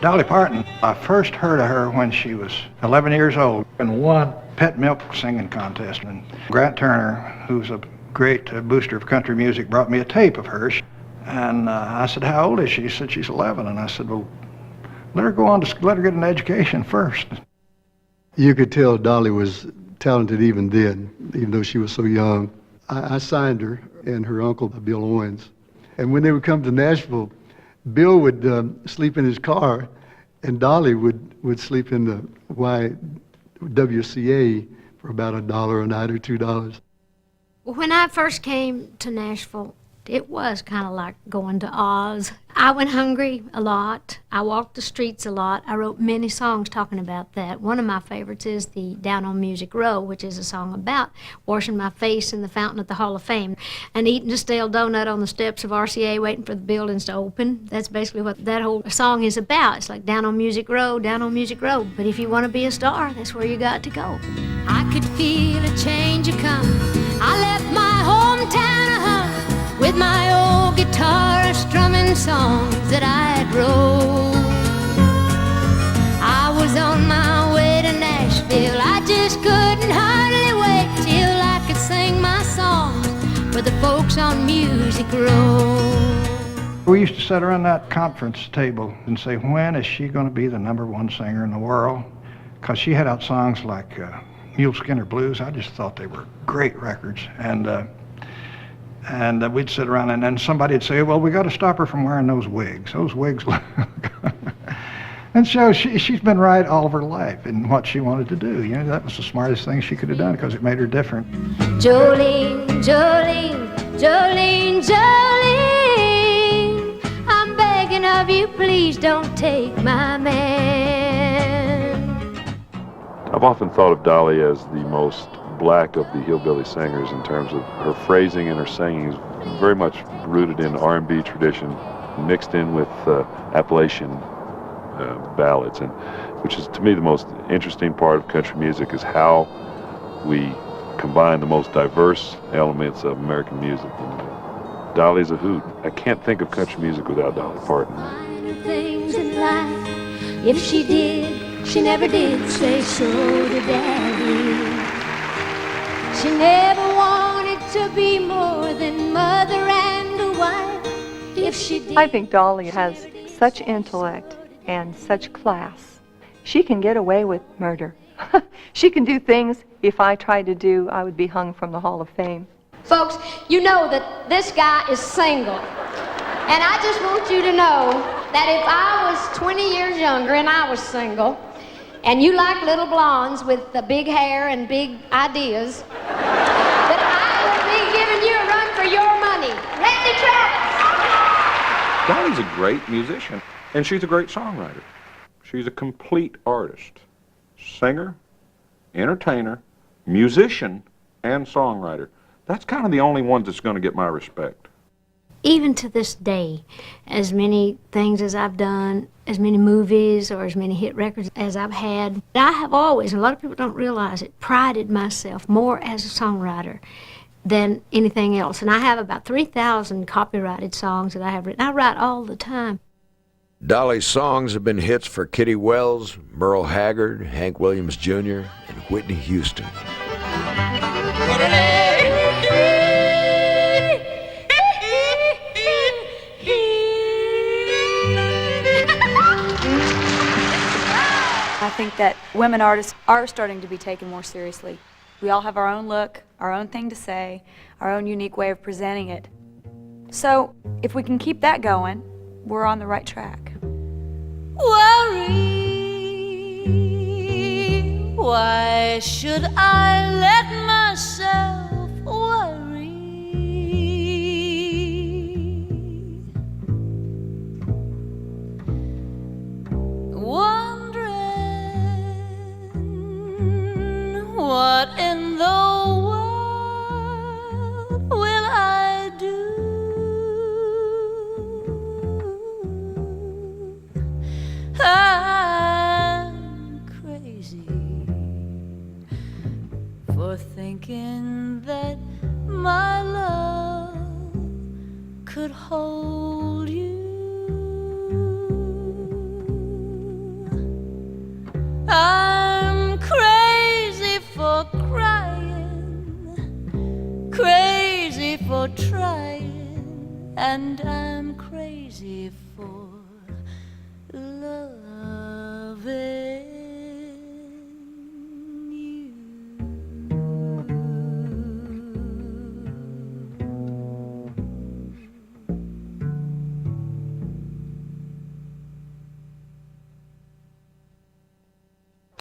Dolly Parton, I first heard of her when she was 11 years old and won pet milk singing contest. And Grant Turner, who's a great booster of country music, brought me a tape of hers. And I said, how old is she? She said, she's 11. And I said, well, let her get an education first. You could tell Dolly was talented even then, even though she was so young. I signed her and her uncle, Bill Owens. And when they would come to Nashville, Bill would sleep in his car, and Dolly would sleep in the Y.W.C.A. for about $1 a night or $2. Well, when I first came to Nashville, it was kind of like going to Oz. I went hungry a lot. I walked the streets a lot. I wrote many songs talking about that. One of my favorites is the Down on Music Row, which is a song about washing my face in the fountain at the Hall of Fame and eating a stale donut on the steps of R.C.A. waiting for the buildings to open. That's basically what that whole song is about. It's like down on Music Row, down on Music Row. But if you want to be a star, that's where you got to go. I could feel a change a-coming. I left my hometown a-humming with my old guitar strumming songs that I wrote. I was on my way to Nashville. I just couldn't hardly wait till I could sing my songs for the folks on Music Row. We used to sit around that conference table and say, when is she going to be the #1 singer in the world? Because she had out songs like Mule Skinner Blues. I just thought they were great records. And we'd sit around, and then somebody would say, well, we got to stop her from wearing those wigs. Those wigs. And so she's been right all of her life in what she wanted to do. You know, that was the smartest thing she could have done because it made her different. Jolene, Jolene, Jolene, Jolene, I'm begging of you, please don't take my man. I've often thought of Dolly as the most black of the hillbilly singers in terms of her phrasing and her singing is very much rooted in R&B tradition, mixed in with Appalachian ballads, and which is to me the most interesting part of country music is how we combine the most diverse elements of American music. And Dolly's a hoot. I can't think of country music without Dolly Parton. Things in life, if she did, she never did say so to Daddy. She never wanted to be more than mother and a wife. If she did, I think Dolly has such intellect and such class. She can get away with murder. She can do things if I tried to do, I would be hung from the Hall of Fame. Folks, you know that this guy is single. And I just want you to know that if I was 20 years younger and I was single, and you like little blondes with the big hair and big ideas, that I would be giving you a run for your money. Randy Travis! Dolly's a great musician, and she's a great songwriter. She's a complete artist. Singer, entertainer, musician, and songwriter. That's kind of the only one that's going to get my respect. Even to this day, as many things as I've done, as many movies or as many hit records as I've had, I have always, and a lot of people don't realize it, prided myself more as a songwriter than anything else. And I have about 3,000 copyrighted songs that I have written. I write all the time. Dolly's songs have been hits for Kitty Wells, Merle Haggard, Hank Williams Jr., and Whitney Houston. I think that women artists are starting to be taken more seriously. We all have our own look, our own thing to say, our own unique way of presenting it. So, if we can keep that going, we're on the right track. Worry, why should I let myself worry? Wondering what in the world will I do? I'm crazy for thinking that my love could hold you. trying, and I'm crazy for love.